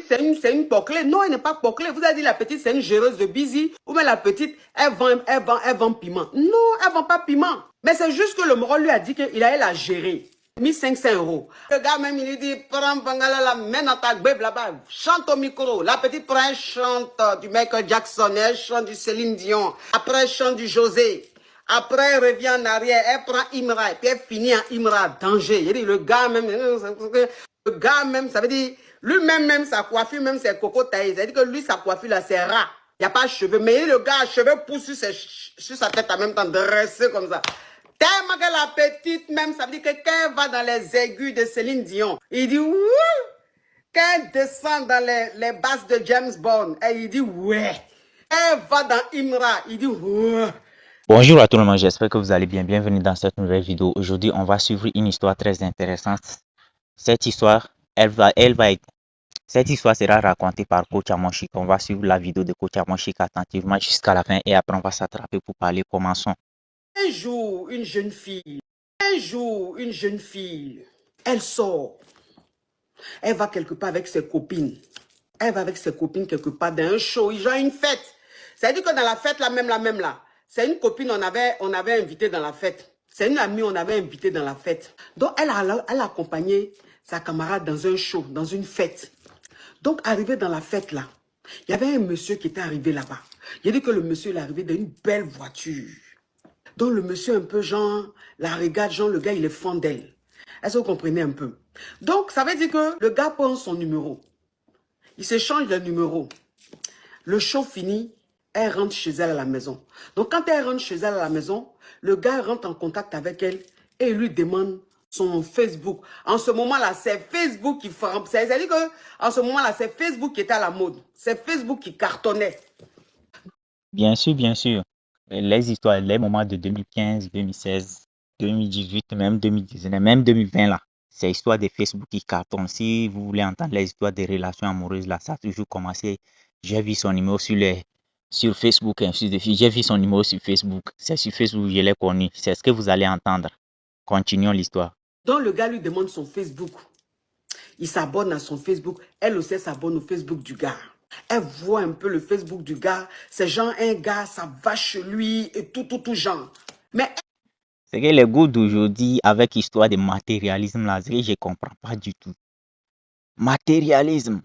c'est une poclée. Non, elle n'est pas poclée. Vous avez dit la petite, c'est une géreuse de busy. Ou bien la petite, elle vend piment. Non, elle vend pas piment. Mais c'est juste que le moral lui a dit qu'il allait la gérer. 1500 euros. Le gars même, il lui dit, prends Bangala, la mets dans ta gbeb là-bas, chante au micro. La petite prend, elle chante du Michael Jackson, elle chante du Céline Dion. Après, elle chante du José. Après, elle revient en arrière, elle prend Imra, et puis elle finit en Imra, danger. Il dit, le gars même, ça veut dire, lui-même, sa coiffure, même ses coco taillés. Ça veut dire que lui, sa coiffure, là, c'est rat. Il n'y a pas de cheveux. Mais le gars, cheveux poussent sur sa tête en même temps, dressé comme ça. Tellement que la petite, même, ça veut dire que quand elle va dans les aigus de Céline Dion, il dit, ouh! Quand elle descend dans les basses de James Bond, et il dit, ouais. Elle va dans Imra, il dit, ouais. Bonjour à tout le monde, j'espère que vous allez bien. Bienvenue dans cette nouvelle vidéo. Aujourd'hui, on va suivre une histoire très intéressante. Cette histoire sera racontée par Coach Amonchik. On va suivre la vidéo de Coach Amonchik attentivement jusqu'à la fin et après on va s'attraper pour parler. Commençons. Un jour, une jeune fille, elle sort. Elle va quelque part avec ses copines. Elle va avec ses copines quelque part dans un show. Ils ont une fête. Ça veut dire que dans la fête, la même là, c'est une copine on avait invité dans la fête. C'est une amie on avait invité dans la fête. Donc, elle a accompagné sa camarade dans un show, dans une fête. Donc, arrivé dans la fête là, il y avait un monsieur qui était arrivé là-bas. Il a dit que le monsieur est arrivé dans une belle voiture. Donc, le monsieur un peu genre, la regarde, genre le gars il est fan d'elle. Est-ce que vous comprenez un peu? Donc, ça veut dire que le gars prend son numéro. Il s'échange le numéro. Le show fini, elle rentre chez elle à la maison. Donc, quand elle rentre chez elle à la maison, le gars rentre en contact avec elle et lui demande son Facebook. En ce moment-là, c'est Facebook qui frappe. C'est-à-dire qu'en ce moment-là, c'est Facebook qui était à la mode. C'est Facebook qui cartonnait. Bien sûr. Les histoires, les moments de 2015, 2016, 2018, même 2019, même 2020 là. C'est l'histoire de Facebook qui cartonne. Si vous voulez entendre les histoires des relations amoureuses là, ça a toujours commencé. J'ai vu son numéro sur Facebook, ainsi de suite. J'ai vu son numéro sur Facebook. C'est sur Facebook que je l'ai connu. C'est ce que vous allez entendre. Continuons l'histoire. Donc, le gars lui demande son Facebook. Il s'abonne à son Facebook. Elle aussi s'abonne au Facebook du gars. Elle voit un peu le Facebook du gars. C'est genre un gars, ça va chez lui et tout genre. Mais C'est que les goûts d'aujourd'hui avec histoire de matérialisme là, c'est que je ne comprends pas du tout. Matérialisme.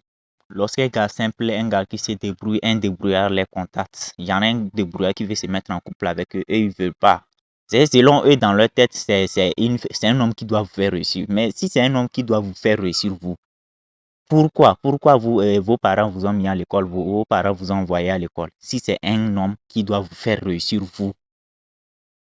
Lorsqu'un gars simple, un gars qui se débrouille, un débrouillard les contacts. Il y en a un débrouillard qui veut se mettre en couple avec eux et ils ne veulent pas. Selon eux, dans leur tête, c'est un homme qui doit vous faire réussir. Mais si c'est un homme qui doit vous faire réussir, vous, pourquoi vos parents vous ont mis à l'école, vos parents vous ont envoyé à l'école? Si c'est un homme qui doit vous faire réussir, vous,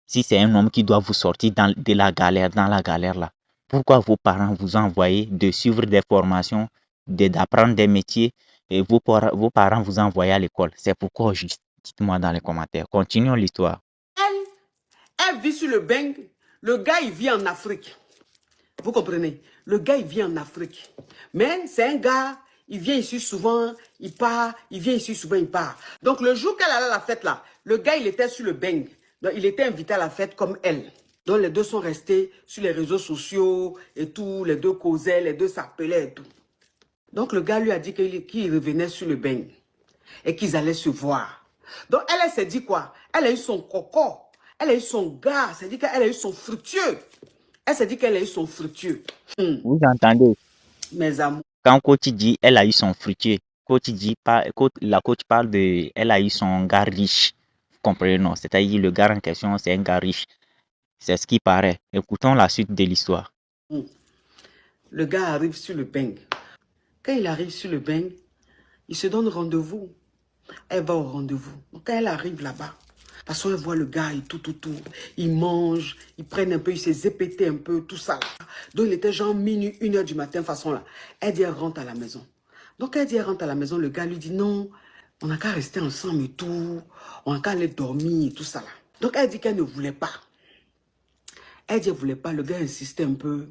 si c'est un homme qui doit vous sortir de la galère, dans la galère là, pourquoi vos parents vous ont envoyé de suivre des formations, d'apprendre des métiers et vos parents vous ont envoyé à l'école? C'est pourquoi, dites-moi dans les commentaires. Continuons l'histoire. elle vit sur le bang. Le gars, il vit en Afrique. Vous comprenez? Le gars, il vit en Afrique. Mais c'est un gars, il vient ici souvent, il part, il vient ici souvent, il part. Donc, le jour qu'elle allait à la fête là, le gars, il était sur le bang. Donc, il était invité à la fête comme elle. Donc, les deux sont restés sur les réseaux sociaux et tout. Les deux causaient, les deux s'appelaient et tout. Donc, le gars lui a dit qu'il revenait sur le bang et qu'ils allaient se voir. Donc, elle s'est dit quoi? Elle a eu son coco. Elle a eu son gars. C'est-à-dire qu'elle a eu son fructueux. Elle s'est dit qu'elle a eu son fructueux. Vous entendez? Mes amours. Quand coach dit elle a eu son fruitier, la coach parle de elle a eu son gars riche. Vous comprenez, non? C'est-à-dire le gars en question, c'est un gars riche. C'est ce qui paraît. Écoutons la suite de l'histoire. Le gars arrive sur le bang. Quand il arrive sur le bang, il se donne rendez-vous. Elle va au rendez-vous. Donc, quand elle arrive là-bas, parce qu'elle voit le gars et tout. Ils mangent, ils prennent un peu, ils se zépétaient un peu, tout ça là. Donc, il était genre minuit, 1h du matin, façon là. Elle dit, elle rentre à la maison. Donc, elle dit, elle rentre à la maison. Le gars lui dit, non, on n'a qu'à rester ensemble et tout. On n'a qu'à aller dormir et tout ça là. Donc, elle dit qu'elle ne voulait pas. Elle dit, elle ne voulait pas. Le gars insistait un peu.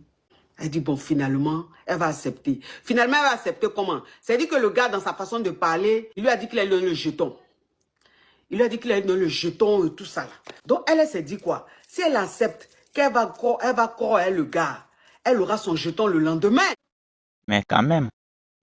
Elle dit, bon, finalement, elle va accepter. Finalement, elle va accepter comment? C'est-à-dire que le gars, dans sa façon de parler, il lui a dit qu'il allait donner le jeton. Il lui a dit qu'il allait donner le jeton et tout ça là. Donc, elle s'est dit quoi? Si elle accepte qu'elle va croire le gars, elle aura son jeton le lendemain. Mais quand même,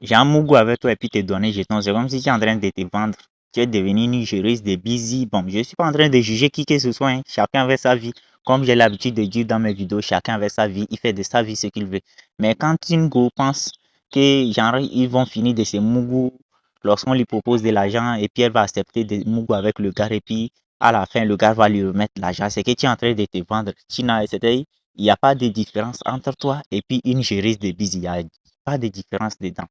Jean Mougou avec toi et puis te donner jetons. C'est comme si tu es en train de te vendre. Tu es devenu une géreuse de busy. Bon, je ne suis pas en train de juger qui que ce soit, hein. Chacun avec sa vie. Comme j'ai l'habitude de dire dans mes vidéos, chacun avec sa vie. Il fait de sa vie ce qu'il veut. Mais quand une go pense que genre ils vont finir de se Mougou lorsqu'on lui propose de l'argent et puis elle va accepter de Mougou avec le gars et puis à la fin le gars va lui remettre l'argent, c'est que tu es en train de te vendre. Il n'y a pas de différence entre toi et puis une géreuse de busy. Il n'y a pas de différence dedans.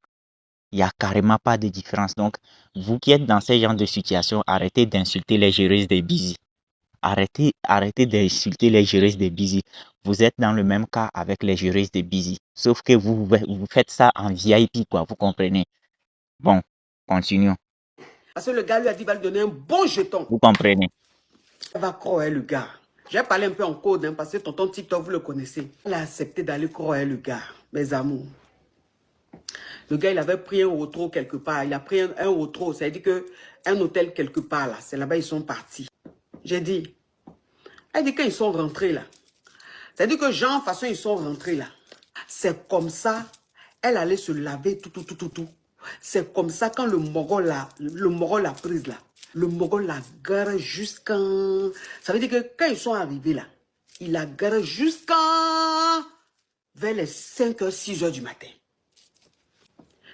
Il n'y a carrément pas de différence. Donc, vous qui êtes dans ce genre de situation, arrêtez d'insulter les géreuses des busy. Arrêtez d'insulter les géreuses des busy. Vous êtes dans le même cas avec les géreuses des busy. Sauf que vous faites ça en VIP, quoi. Vous comprenez? Bon, continuons. Parce que le gars lui a dit qu'il va lui donner un bon jeton. Vous comprenez? Elle va croire le gars. J'ai parlé un peu en code, hein, parce que tonton TikTok, vous le connaissez. Elle a accepté d'aller croire le gars, mes amours. Le gars, il avait pris un retro quelque part. Il a pris un retro. Ça veut dire qu'un hôtel quelque part, là. C'est là-bas, ils sont partis. J'ai dit. Elle dit qu'ils sont rentrés, là. Ça veut dire que Jean, de façon, ils sont rentrés, là. C'est comme ça. Elle allait se laver, tout. C'est comme ça, quand le Mogol l'a prise, là. Le Mogol la garé jusqu'à... Ça veut dire que quand ils sont arrivés, là, il la garé jusqu'à... vers les 5h, 6h du matin.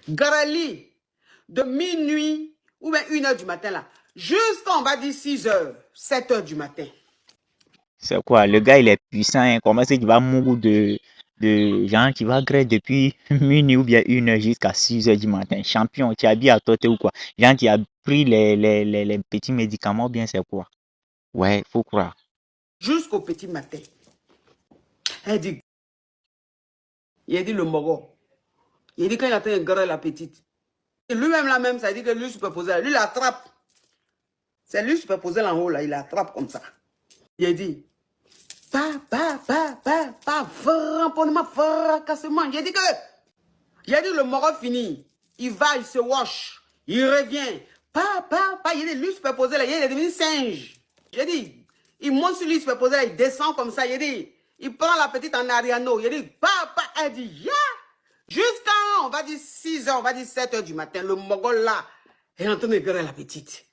Garali, de minuit ou bien 1h du matin là, jusqu'à on va dire 6h, 7h du matin. C'est quoi? Le gars, il est puissant, hein. Comment c'est qu'il va mourir de gens qui va gré depuis minuit ou bien 1h jusqu'à 6h du matin? Champion, tu as habillé à toi ou quoi? Gens qui a pris les petits médicaments, ou bien c'est quoi? Ouais, faut croire. Jusqu'au petit matin. Elle dit, il a dit le Mogo. Il a dit quand il a fait un grand la petite. Lui-même là même, ça dit que lui superposé, lui l'attrape. C'est lui superposé en haut là, il l'attrape comme ça. Il a dit, pas, ramponnement, fracassement. Il a dit que, il a dit le Mogo fini. Il va, il se wash. Il revient. Pas. Il a dit, lui superposé là, il est devenu singe. J'ai dit, il monte sur lui superposé là, il descend comme ça. Il a dit, il prend la petite en Ariano. Il a dit, papa, elle dit, yeah. Jusqu'à, on va dire 6h, on va dire 7h du matin, le Mogol là est en train de guérir la petite.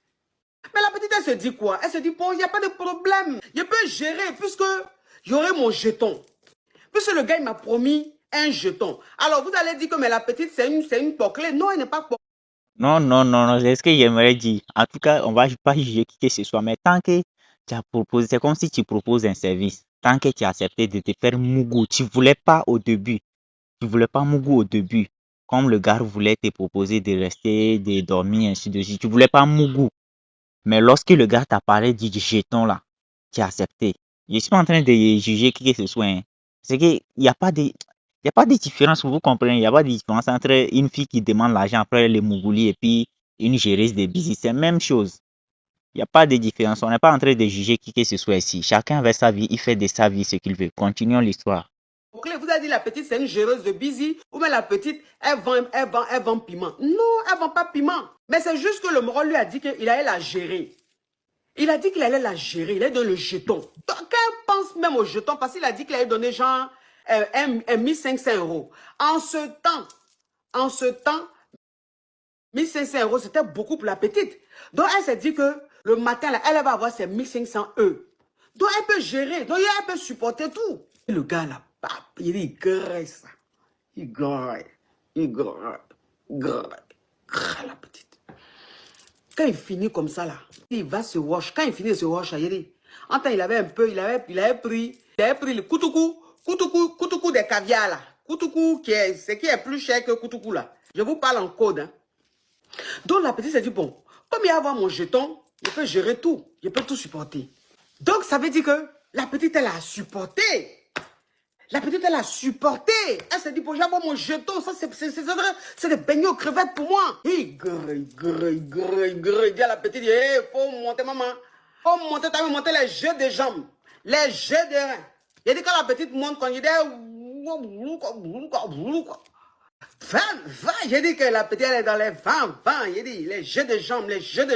Mais la petite, elle se dit quoi? Elle se dit, bon, il n'y a pas de problème. Je peux gérer puisque j'aurai mon jeton. Puisque le gars, il m'a promis un jeton. Alors, vous allez dire que mais la petite, c'est une poclée. Non, elle n'est pas poclée. Non, c'est ce que j'aimerais dire. En tout cas, on va pas juger qui que ce soit, mais tant que tu as proposé, c'est comme si tu proposes un service. Tant que tu as accepté de te faire mougou, tu voulais pas au début. Tu voulais pas mougou au début. Comme le gars voulait te proposer de rester, de dormir, ainsi de suite. Tu voulais pas mougou. Mais lorsque le gars t'a parlé du jeton là, tu as accepté. Je suis pas en train de juger qui que ce soit, hein. C'est qu'il n'y a pas de, il y a pas de différence, vous comprenez? Il n'y a pas de différence entre une fille qui demande l'argent après les mougoulis et puis une géreuse de busy. C'est la même chose. Il n'y a pas de différence. On n'est pas en train de juger qui que ce soit ici. Chacun avec sa vie, il fait de sa vie ce qu'il veut. Continuons l'histoire. Vous avez dit la petite, c'est une géreuse de busy. Ou bien la petite, elle vend piment. Non, elle vend pas piment. Mais c'est juste que le moron lui a dit qu'il allait la gérer. Il a dit qu'il allait la gérer. Il allait donner le jeton. Donc, elle pense même au jeton parce qu'il a dit qu'il allait donner genre 1500 €. En ce temps, 1500 €, c'était beaucoup pour la petite. Donc, elle s'est dit que le matin, là, elle va avoir ses 1500 €. Donc, elle peut gérer. Donc, elle peut supporter tout. Et le gars, là, il dit, il graisse. Il graisse la petite. Quand il finit comme ça, là, il va se wash. Quand il finit de se wash, il dit, en temps, il avait pris le koutoukou des caviar, là. Koutoukou, c'est qui est plus cher que koutoukou, là. Je vous parle en code, hein. Donc, la petite s'est dit, bon, comme il va avoir mon jeton, je peux gérer tout. Je peux tout supporter. Donc, ça veut dire que la petite, elle a supporté. La petite, elle a supporté. Elle s'est dit, bon, j'ai avoir mon jeton. Ça, c'est des beignets aux crevettes pour moi. Il dit à la petite, il faut monter, maman. Faut monter, t'as vu, monter les jeux de jambes. Les jeux de reins. Il dit, quand la petite monte, quand il dit, va, j'ai dit que la petite, elle est dans les 20. J'ai dit, les jeux de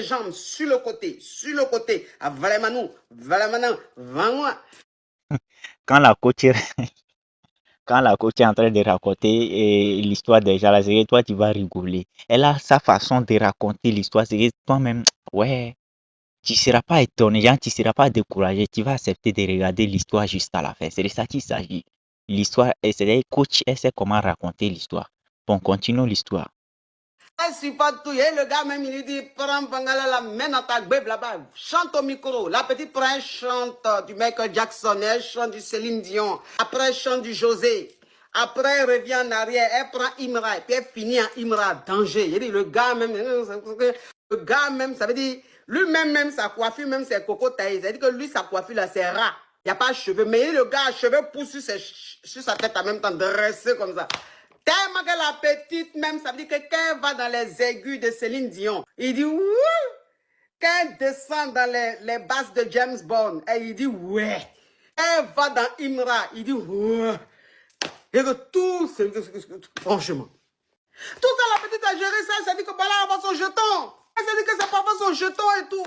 jambes sur le côté. Ah, Valemanou, 20 mois. Quand la coach, quand la coach est en train de raconter l'histoire déjà, là, c'est que toi, tu vas rigoler. Elle a sa façon de raconter l'histoire, c'est que toi-même, ouais, tu ne seras pas étonné, genre, tu ne seras pas découragé, tu vas accepter de regarder l'histoire jusqu'à la fin. C'est de ça qu'il s'agit. L'histoire, c'est-à-dire, coach, elle sait comment raconter l'histoire. Bon, continuons l'histoire. Elle supporte tout. Et le gars même, il lui dit, prends Bangala, la mets dans ta gbeb là-bas, chante au micro. La petite prend un chante du Michael Jackson, elle chante du Céline Dion. Après, elle chante du José. Après, elle revient en arrière, elle prend Imra, et puis elle finit en Imra, danger. Il dit, le gars même, ça veut dire, lui-même, même sa coiffure, même ses cocos taillés. Ça veut dire que lui, sa coiffure là, c'est ras. Il n'y a pas de cheveux. Mais le gars, cheveux poussent sur sa tête en même temps, dressé comme ça. Tellement que la petite même, ça veut dire que quand elle va dans les aigus de Céline Dion, il dit wouh. Quand elle descend dans les basses de James Bond, il dit ouais. Elle va dans Imra, il dit ouais. Et que tout, franchement. Tout ça, la petite a géré ça, elle s'est dit que voilà, elle va son jeton. Elle s'est dit que c'est pas son jeton et tout.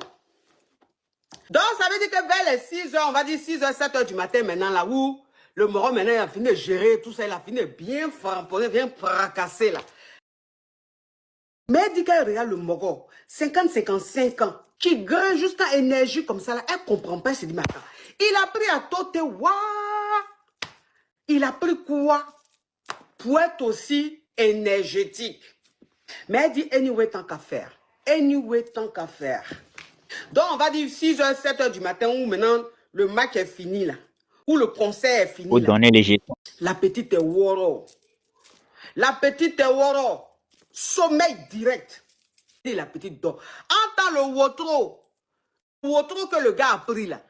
Donc, ça veut dire que vers les 6 heures, on va dire 6 h, 7 h du matin maintenant, là où le moron maintenant, il a fini de gérer tout ça, il a fini de bien framponner, bien fracasser là. Mais elle dit qu'elle regarde le moron, 55 ans, qui grimpe juste en énergie comme ça là, elle ne comprend pas, elle se dit, mais attends, il a pris à tôter, waouh, il a pris quoi pour être aussi énergétique. Mais elle dit, anyway, tant qu'à faire. Anyway, tant qu'à faire. Donc, on va dire 6 h, 7 h du matin, où maintenant le match est fini là. Où le concert est fini. Faut là. donner les jetons. La petite est woro. La petite est woro. Sommeil direct. Et la petite dort. Entends le wotro. Le wotro que le gars a pris là.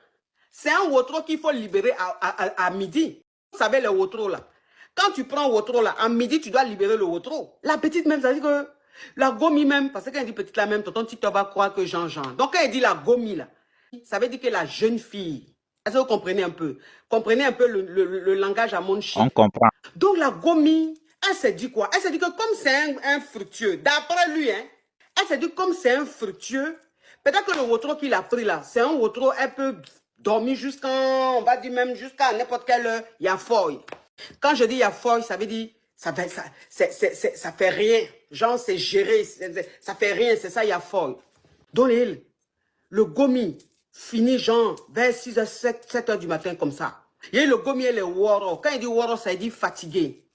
C'est un wotro qu'il faut libérer à midi. Vous savez le wotro là. Quand tu prends wotro là, à midi, tu dois libérer le wotro. La petite même, ça dit que la gomi même, parce que quand elle dit petite là même, tonton TikTok va croire que Jean. Donc quand elle dit la gomi là, ça veut dire que la jeune fille. Est-ce que vous comprenez un peu? Comprenez un peu le langage à mon chic. On comprend. Donc la gomi, elle s'est dit quoi? Elle s'est dit que comme c'est un fructueux, d'après lui, hein, elle s'est dit comme c'est un fructueux, peut-être que le wotro qu'il a pris là, c'est un wotro, elle peut dormir jusqu'à, on va dire même jusqu'à n'importe quelle heure, il y a foy. Quand je dis il y a foy, ça veut dire, ça fait rien. Genre, c'est géré, ça fait rien, c'est ça, il y a foy. Donc, le gomi finit genre vers 6 h, 7 h du matin comme ça. Et le gomi, elle est woro. Quand il dit woro, ça veut dire fatigué.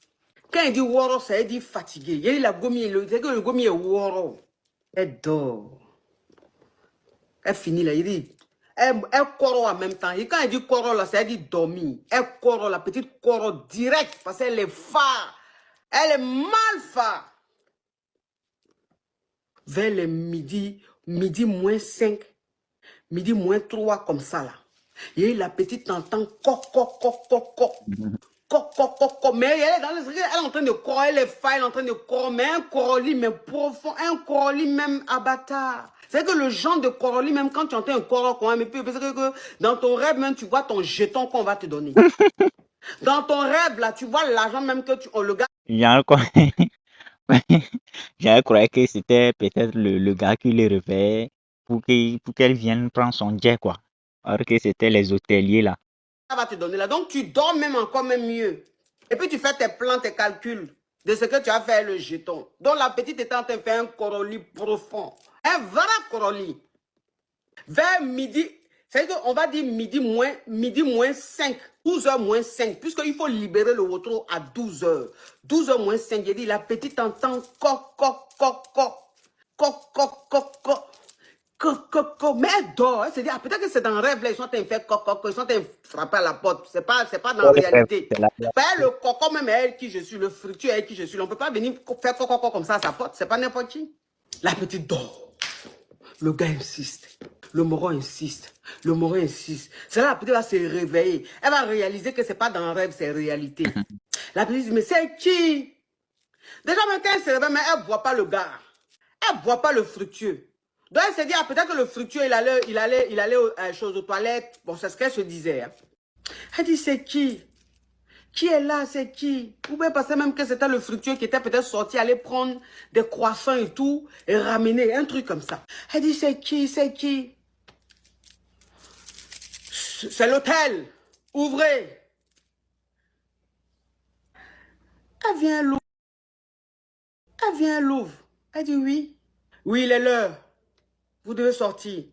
Quand il dit woro, ça veut dire fatigué. Et la gomi, c'est que le gomi est woro. Elle dort. Elle finit là, il dit. Elle coro en même temps. Et quand elle dit coro là, ça veut dire dormir. Elle coro, la petite coro direct, parce qu'elle est phare. Elle est mal phare. Vers les midi moins 5, midi moins 3, comme ça là. Et la petite entend coq, coq, coq, coq, coq. Coq, coq, coq, coq. Mais elle est dans le, elle est en train de croire, elle est faille, elle est en train de croire, mais un coroli, mais profond, un coroli même abatard. C'est que le genre de coroli, même quand tu entends un coroli, quand même, parce que dans ton rêve, même, tu vois ton jeton qu'on va te donner. Dans ton rêve, là, tu vois l'argent même que tu, le gars. Je croyais que c'était peut-être le gars qui les réveillait pour qu'elle vienne prendre son jet, quoi. Alors que c'était les hôteliers, là. Ça va te donner là. Donc, tu dors même encore même mieux. Et puis, tu fais tes plans, tes calculs de ce que tu as fait le jeton. Donc, la petite est en train de faire un coroli profond. Un vrai coroli. Vers midi, c'est-à-dire qu'on va dire midi moins 5, 12 h moins 5, puisqu'il faut libérer le wotro à 12 h. 12 h moins 5, j'ai dit, la petite entend coq, coq, coq, coq, coq, coq, coq, coq. Mais elle dort, elle se dit, ah, peut-être que c'est dans le rêve, là, ils sont en train de faire coq, ils sont en train de frapper à la porte. C'est pas dans la réalité. Le coco, même elle qui je suis, le fructueux elle qui je suis, on ne peut pas venir faire coq comme ça à sa porte, c'est pas n'importe qui. La petite dort. Le gars insiste. Le moron insiste. Le moron insiste. C'est là la petite va se réveiller. Elle va réaliser que c'est pas dans le rêve, c'est réalité. La petite dit, mais c'est qui? Déjà, même quand elle se réveille, mais elle ne voit pas le gars. Elle ne voit pas le fructueux. Donc, elle se dit, ah, peut-être que le fructueux, il allait aux toilettes. Bon, c'est ce qu'elle se disait. Hein. Elle dit, c'est qui? Qui est là? C'est qui? Ou bien penser même que c'était le fructueux qui était peut-être sorti, aller prendre des croissants et tout, et ramener un truc comme ça. Elle dit, c'est qui? C'est qui? C'est l'hôtel. Ouvrez. Elle vient, elle l'ouvre. Elle vient, elle l'ouvre. Elle dit oui. Oui, il est l'heure. Vous devez sortir.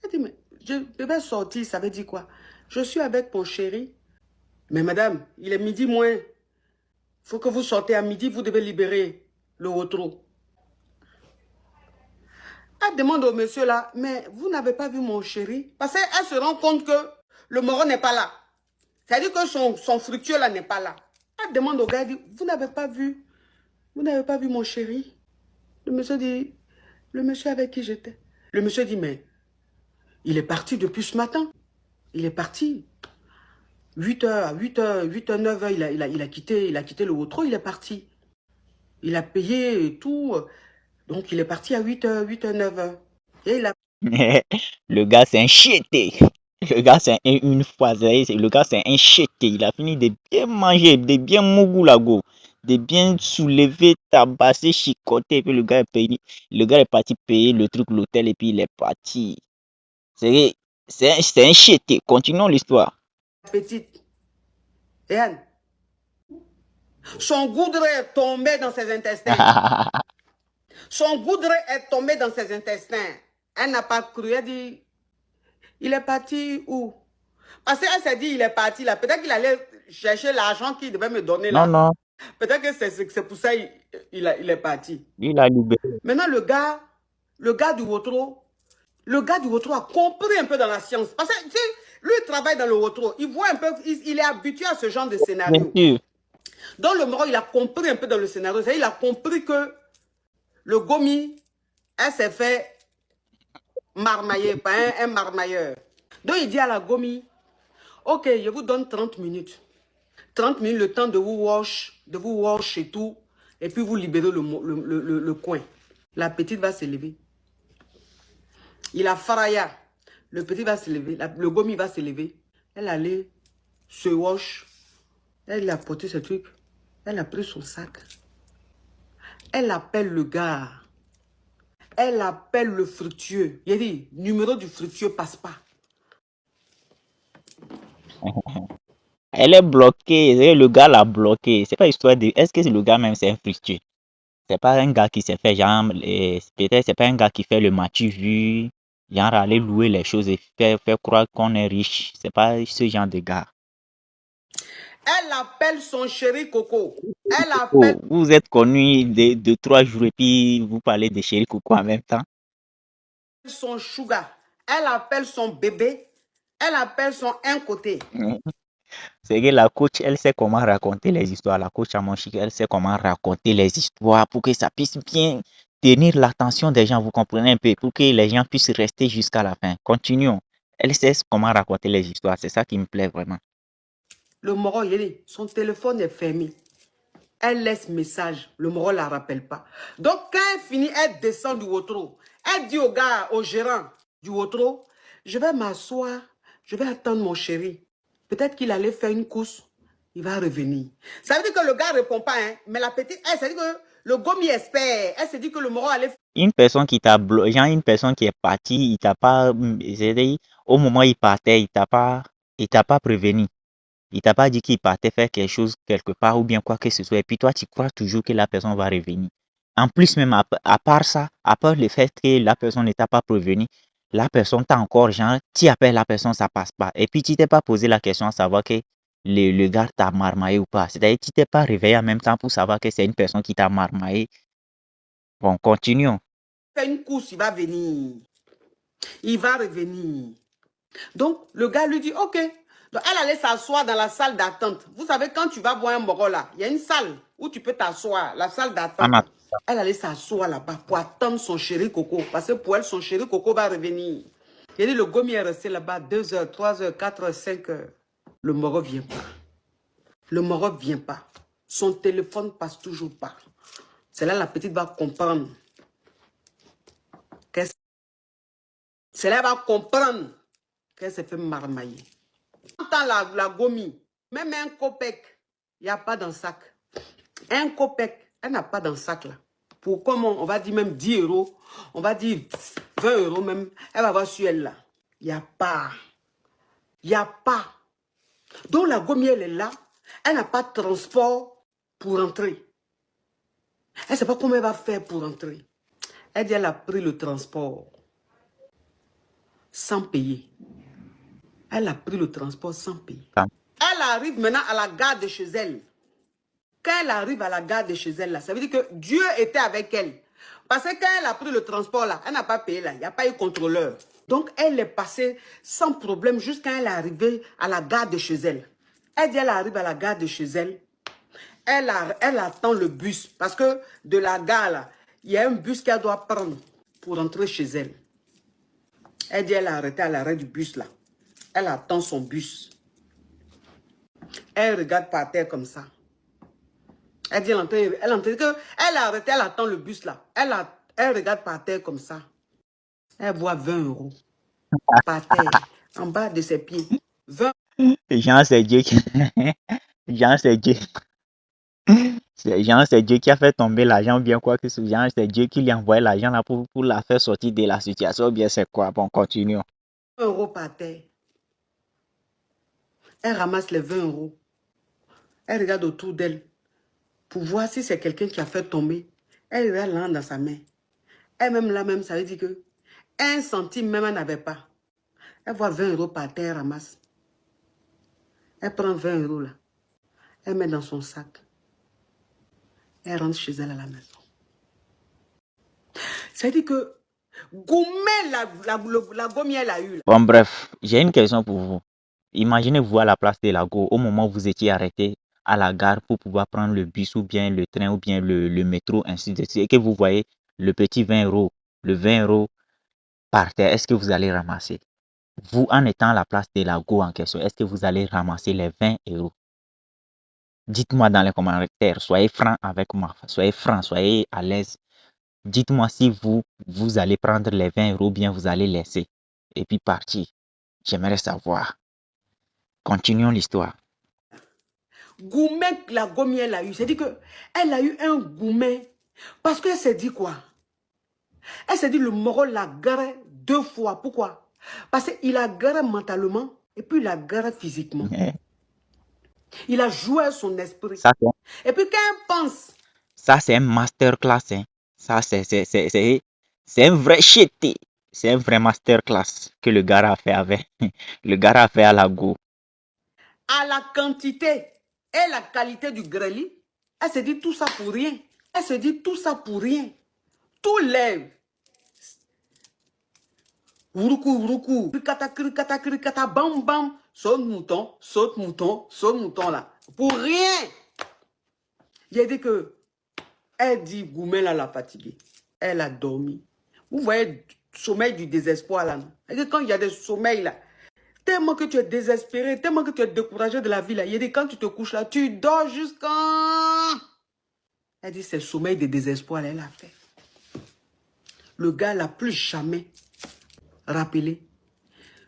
Elle dit, mais je devais sortir, ça veut dire quoi? Je suis avec mon chéri. Mais madame, il est midi moins. Il faut que vous sortez à midi, vous devez libérer le rotro. Elle demande au monsieur là, mais vous n'avez pas vu mon chéri? Parce qu'elle se rend compte que le moron n'est pas là. C'est-à-dire que son fructueux là n'est pas là. Elle demande au gars, elle dit, vous n'avez pas vu mon chéri? Le monsieur dit, le monsieur avec qui j'étais. Le monsieur dit, mais il est parti depuis ce matin. Il est parti. 8h, 9h, il a quitté le Outreau, il est parti. Il a payé et tout. Donc, il est parti à 8h, 9h. Et il a... Le gars, c'est un chété. Le gars, c'est une fois. Le gars, c'est un chété. Il a fini de bien manger, de bien mougou de bien soulever, tabasser, chicoter. Et puis le gars est parti payer le truc, l'hôtel, et puis il est parti. C'est un chété. Continuons l'histoire. Petite. Et Anne, son goudron est tombé dans ses intestins. Son goudron est tombé dans ses intestins. Elle n'a pas cru. Elle dit, il est parti où? Parce qu'elle s'est dit, il est parti là. Peut-être qu'il allait chercher l'argent qu'il devait me donner là. Non. Peut-être que c'est pour ça qu'il est parti. Il a libéré. Maintenant, le gars du Wotro a compris un peu dans la science. Parce que, tu sais, lui, il travaille dans le Wotro. Il voit un peu, il est habitué à ce genre de scénario. Bien sûr. Donc, le Moro, il a compris un peu dans le scénario. Il a compris que le Gomi, elle s'est fait marmailler, pas un marmailleur. Donc, il dit à la Gomi, ok, je vous donne 30 minutes. 30 minutes, le temps de vous wash et tout. Et puis, vous libérez le coin. La petite va se lever. Il a faraya. Le petit va se lever. Le Gomi va se lever. Elle allait se wash. Elle a porté ce truc. Elle a pris son sac. Elle appelle le gars. Elle appelle le fructueux. Il a dit, numéro du fructueux passe pas. Elle est bloquée. Le gars l'a bloquée. C'est pas histoire de. Est-ce que le gars même c'est un fructueux? C'est pas un gars qui s'est fait genre. Peut-être c'est pas un gars qui fait le matu vu. Genre aller louer les choses et faire croire qu'on est riche. C'est pas ce genre de gars. Elle appelle son chéri Coco. Elle appelle. Oh, vous êtes connu de 3 jours et puis vous parlez de chéri Coco en même temps. Son sugar. Elle appelle son bébé. Elle appelle son un côté. C'est que la coach, elle sait comment raconter les histoires. La coach à mon chic, elle sait comment raconter les histoires pour que ça puisse bien tenir l'attention des gens. Vous comprenez un peu, pour que les gens puissent rester jusqu'à la fin. Continuons. Elle sait comment raconter les histoires. C'est ça qui me plaît vraiment. Le Moro, son téléphone est fermé. Elle laisse message. Le Moro ne la rappelle pas. Donc, quand elle finit, elle descend du Wotro. Elle dit au gars, au gérant du Wotro, je vais m'asseoir, je vais attendre mon chéri. Peut-être qu'il allait faire une course. Il va revenir. Ça veut dire que le gars ne répond pas. Hein? Mais la petite, elle s'est dit que le Gomi espère. Elle s'est dit que le Moro allait... Une personne qui t'a bloqué, genre une personne qui est partie, il t'a pas... Au moment où il partait, il t'a pas prévenu. Il t'a pas dit qu'il partait faire quelque chose quelque part ou bien quoi que ce soit. Et puis toi, tu crois toujours que la personne va revenir. En plus, même à part ça, à part le fait que la personne ne t'a pas prévenu, la personne t'a encore, genre, tu appelles la personne, ça passe pas. Et puis tu t'es pas posé la question à savoir que le gars t'a marmaillé ou pas. C'est-à-dire que tu t'es pas réveillé en même temps pour savoir que c'est une personne qui t'a marmaillé. Bon, continuons. Fait une course, il va venir. Il va revenir. Donc, le gars lui dit, ok. Donc, elle allait s'asseoir dans la salle d'attente. Vous savez, quand tu vas voir un Moro là, il y a une salle où tu peux t'asseoir, la salle d'attente. Elle allait s'asseoir là-bas pour attendre son chéri Coco. Parce que pour elle, son chéri Coco va revenir. Il dit, le Gomi est resté là-bas 2 heures, 3 heures, 4 heures, 5 heures. Le Moro vient pas. Le Moro vient pas. Son téléphone passe toujours pas. C'est là la petite va comprendre. C'est là qu'elle va comprendre qu'elle s'est fait marmailler. Entend la Gomi, même un copec, il n'y a pas dans le sac. Un copec, elle n'a pas dans le sac là. Pour comment, on va dire même 10 euros, on va dire 20 euros même, elle va voir sur elle là. Il n'y a pas. Il n'y a pas. Donc la Gomi, elle est là, elle n'a pas de transport pour entrer. Elle ne sait pas comment elle va faire pour entrer. Elle dit elle a pris le transport sans payer. Elle a pris le transport sans payer. Elle arrive maintenant à la gare de chez elle. Quand elle arrive à la gare de chez elle, là, ça veut dire que Dieu était avec elle. Parce que quand elle a pris le transport, là, elle n'a pas payé, là. Il n'y a pas eu contrôleur. Donc, elle est passée sans problème jusqu'à elle est arrivée à la gare de chez elle. Elle dit, elle arrive à la gare de chez elle. Elle attend le bus. Parce que de la gare, là, il y a un bus qu'elle doit prendre pour entrer chez elle. Elle dit, elle a arrêté à l'arrêt du bus, là. Elle attend son bus. Elle regarde par terre comme ça. Elle dit, elle a arrêté, elle attend le bus là. Elle regarde par terre comme ça. Elle voit 20 € par terre, en bas de ses pieds. 20. Jean, c'est Dieu qui... Jean, c'est Dieu. Jean, c'est Dieu qui a fait tomber l'argent, ou bien quoi que ce soit. Jean, c'est Dieu qui lui a envoyé l'argent là pour la faire sortir de la situation, ou bien c'est quoi? Bon, continuons. 20 € par terre. Elle ramasse les 20 €. Elle regarde autour d'elle pour voir si c'est quelqu'un qui a fait tomber. Elle regarde là dans sa main. Elle-même là-même, ça veut dire que 1 centime même elle n'avait pas. Elle voit 20 € par terre, elle ramasse. Elle prend 20 € là. Elle met dans son sac. Elle rentre chez elle à la maison. C'est-à-dire que Goumé, la gomme, elle a eu. Là. Bon, bref, j'ai une question pour vous. Imaginez-vous à la place de Lago, au moment où vous étiez arrêté à la gare pour pouvoir prendre le bus ou bien le train ou bien le métro, ainsi de suite, et que vous voyez le petit 20 €, le 20 € par terre, est-ce que vous allez ramasser? Vous, en étant à la place de Lago en question, est-ce que vous allez ramasser les 20 €? Dites-moi dans les commentaires, soyez franc avec moi, soyez franc, soyez à l'aise. Dites-moi si vous allez prendre les 20 € ou bien vous allez laisser et puis partir. J'aimerais savoir. Continuons l'histoire. Goumé, la gomme, elle a eu. C'est-à-dire qu'elle a eu un goumé. Parce qu'elle s'est dit quoi? Elle s'est dit le moro l'a garé 2 fois. Pourquoi? Parce qu'il a garé mentalement et puis il a garé physiquement. Il a joué son esprit. Ça, et puis quand elle pense... Ça, c'est un masterclass. Hein. Ça, c'est un vrai shit. C'est un vrai masterclass que le gars a fait avec. Le gars a fait à la go. À la quantité et la qualité du greli, elle se dit tout ça pour rien. Elle se dit tout ça pour rien. Tout lève. Wuruku, wuruku. Krikata, krikata, bam, bam. Saute mouton, saute mouton, saute mouton là. Pour rien. J'ai dit que, elle dit, Goumel l'a fatiguée. Elle a dormi. Vous voyez, le sommeil du désespoir là. Et quand il y a des sommeils là, tellement que tu es désespéré, tellement que tu es découragé de la vie là. Il dit, quand tu te couches là, tu dors jusqu'à... Elle dit, c'est le sommeil de désespoir là, elle a fait. Le gars l'a plus jamais rappelé.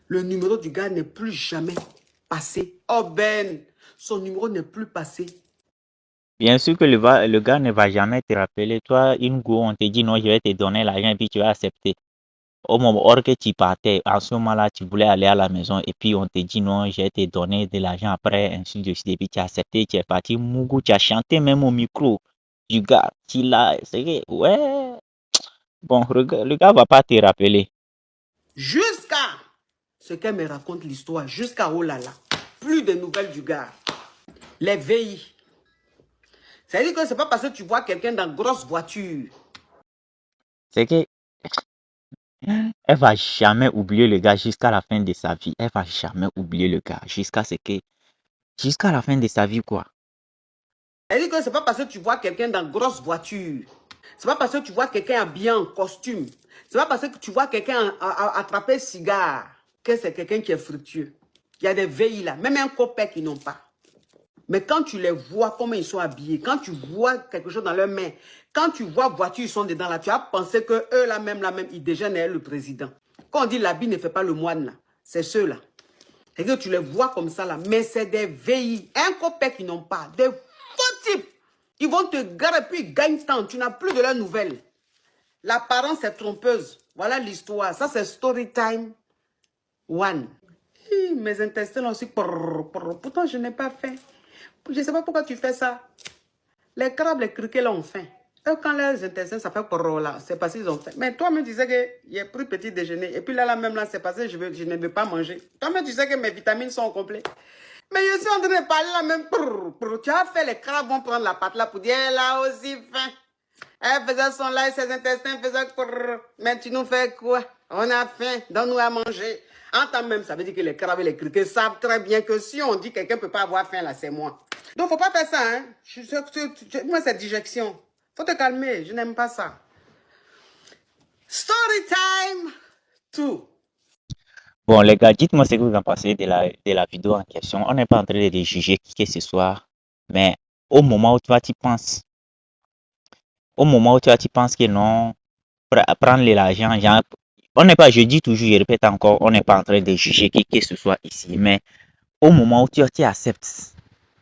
Le numéro du gars n'est plus jamais passé. Oh Ben, son numéro n'est plus passé. Bien sûr que le gars ne va jamais te rappeler. Toi, une go, on te dit non, je vais te donner l'argent et puis tu vas accepter. Au moment où tu partais, en ce moment-là, tu voulais aller à la maison et puis on te dit non, je vais te donner de l'argent après, ainsi de suite. Et puis tu as accepté, tu es parti, Mougou, tu as chanté même au micro du gars. Tu l'as, ouais. Bon, le gars va pas te rappeler. Jusqu'à ce qu'elle me raconte l'histoire, jusqu'à oh là là, plus de nouvelles du gars. Les VI. C'est-à-dire que c'est pas parce que tu vois quelqu'un dans une grosse voiture. C'est que elle va jamais oublier le gars jusqu'à la fin de sa vie. Elle va jamais oublier le gars jusqu'à la fin de sa vie, quoi. C'est-à-dire que c'est pas parce que tu vois quelqu'un dans une grosse voiture. C'est pas parce que tu vois quelqu'un habillé en costume. C'est pas parce que tu vois quelqu'un attraper cigare que c'est quelqu'un qui est fructueux. Il y a des VI là, même un copain qui n'ont pas. Mais quand tu les vois, comment ils sont habillés, quand tu vois quelque chose dans leurs mains, quand tu vois voiture, ils sont dedans là, tu as pensé que eux là même, ils déjeunent le président. Quand on dit l'habit ne fait pas le moine là, c'est ceux-là. C'est que tu les vois comme ça là, mais c'est des VI, un copain qui n'ont pas, des faux types. Ils vont te garer puis ils gagnent temps, tu n'as plus de leurs nouvelles. L'apparence est trompeuse. Voilà l'histoire. Ça, c'est story time one. Mes intestins aussi. Pourtant, je n'ai pas fait. Je ne sais pas pourquoi tu fais ça. Les crabes, les criquets là ont faim. Eux, quand leurs intestins, ça fait corps là, c'est parce qu'ils ont faim. Mais toi-même, tu sais qu'il y a pris petit déjeuner. Et puis là, même là, c'est parce que je ne veux pas manger. Toi-même, tu sais que mes vitamines sont au complet. Mais je suis en train de parler là même. Tu as fait les crabes vont prendre la pâte là pour dire, elle a aussi faim. Elle faisait son live, ses intestins faisaient mais tu nous fais quoi? On a faim, donne-nous à manger. En temps même, ça veut dire que les crabes et les criquets savent très bien que si on dit que quelqu'un ne peut pas avoir faim, là, c'est moi. Donc, faut pas faire ça, hein. Moi, c'est digestion. Faut te calmer, je n'aime pas ça. Story time 2. Bon, les gars, dites-moi ce que vous en pensez de la vidéo en question. On n'est pas en train de juger qui que ce soit, mais au moment où toi, tu penses, que non, prendre l'argent, genre, on n'est pas, je dis toujours, je répète encore, on n'est pas en train de juger qui que ce soit ici, mais au moment où tu acceptes,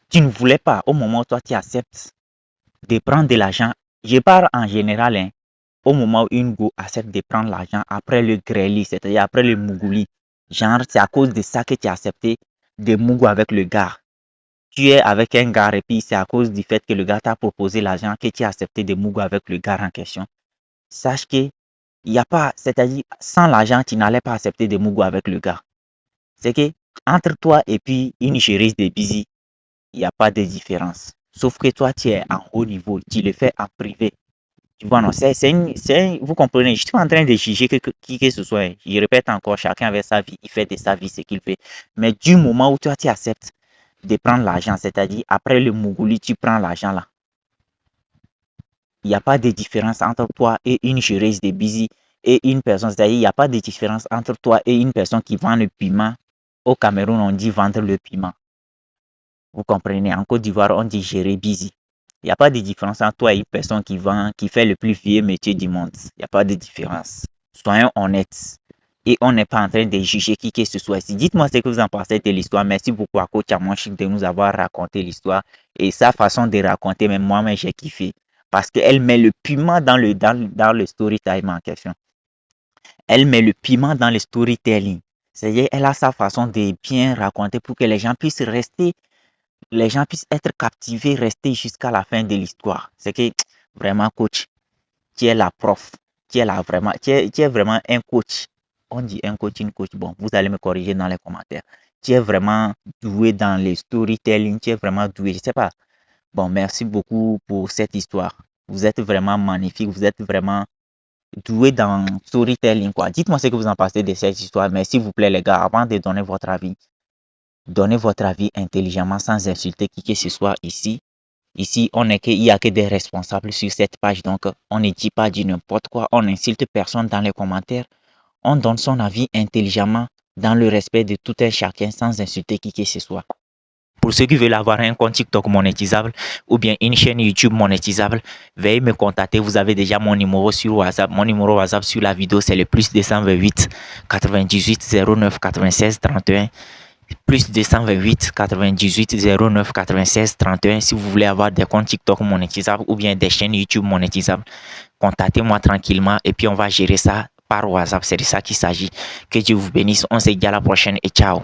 tu ne voulais pas, au moment où toi, tu acceptes de prendre de l'argent, je parle en général, hein, au moment où une go accepte de prendre l'argent après le grêlis, c'est-à-dire après le mougouli, genre, c'est à cause de ça que tu as accepté de mougou avec le gars. Tu es avec un gars et puis c'est à cause du fait que le gars t'a proposé l'argent que tu as accepté de mougou avec le gars en question. Sache que il y a pas, c'est-à-dire sans l'argent, tu n'allais pas accepter de mougou avec le gars. C'est que entre toi et puis une géreuse de busy, il n'y a pas de différence. Sauf que toi, tu es en haut niveau, tu le fais en privé. Tu vois, non, vous comprenez, je suis pas en train de juger qui que ce soit. Je répète encore, chacun avec sa vie, il fait de sa vie ce qu'il fait. Mais du moment où toi, tu acceptes de prendre l'argent, c'est-à-dire après le mougouli, tu prends l'argent là. Il n'y a pas de différence entre toi et une géreuse de busy et une personne. C'est-à-dire, il n'y a pas de différence entre toi et une personne qui vend le piment. Au Cameroun, on dit vendre le piment. Vous comprenez? En Côte d'Ivoire, on dit gérer busy. Il n'y a pas de différence entre toi et une personne qui fait le plus vieux métier du monde. Il n'y a pas de différence. Soyons honnêtes. Et on n'est pas en train de juger qui que ce soit ici. Dites-moi ce que vous en pensez de l'histoire. Merci beaucoup à Coach Amonchik de nous avoir raconté l'histoire. Et sa façon de raconter, même moi-même, j'ai kiffé. Parce qu'elle met le piment dans le storytime en question. Elle met le piment dans le storytelling. C'est-à-dire, elle a sa façon de bien raconter pour que les gens puissent être captivés, rester jusqu'à la fin de l'histoire. C'est que vraiment, coach, tu es la prof, tu es vraiment un coach. On dit un coach, une coach. Bon, vous allez me corriger dans les commentaires. Tu es vraiment doué dans les storytelling, tu es vraiment doué. Je sais pas. Bon, merci beaucoup pour cette histoire. Vous êtes vraiment magnifique, vous êtes vraiment doué dans storytelling, quoi. Dites-moi ce que vous en pensez de cette histoire. Mais s'il vous plaît, les gars, avant de donner votre avis, donnez votre avis intelligemment sans insulter qui que ce soit ici. Ici, il n'y a que des responsables sur cette page. Donc, on ne dit pas du n'importe quoi. On n'insulte personne dans les commentaires. On donne son avis intelligemment dans le respect de tout un chacun sans insulter qui que ce soit. Pour ceux qui veulent avoir un compte TikTok monétisable ou bien une chaîne YouTube monétisable, veuillez me contacter. Vous avez déjà mon numéro sur WhatsApp. Mon numéro WhatsApp sur la vidéo, c'est le plus 228 98 09 96 31. Plus 228 98 09 96 31. Si vous voulez avoir des comptes TikTok monétisables ou bien des chaînes YouTube monétisables, contactez-moi tranquillement et puis on va gérer ça par WhatsApp. C'est de ça qu'il s'agit. Que Dieu vous bénisse. On se dit à la prochaine et ciao.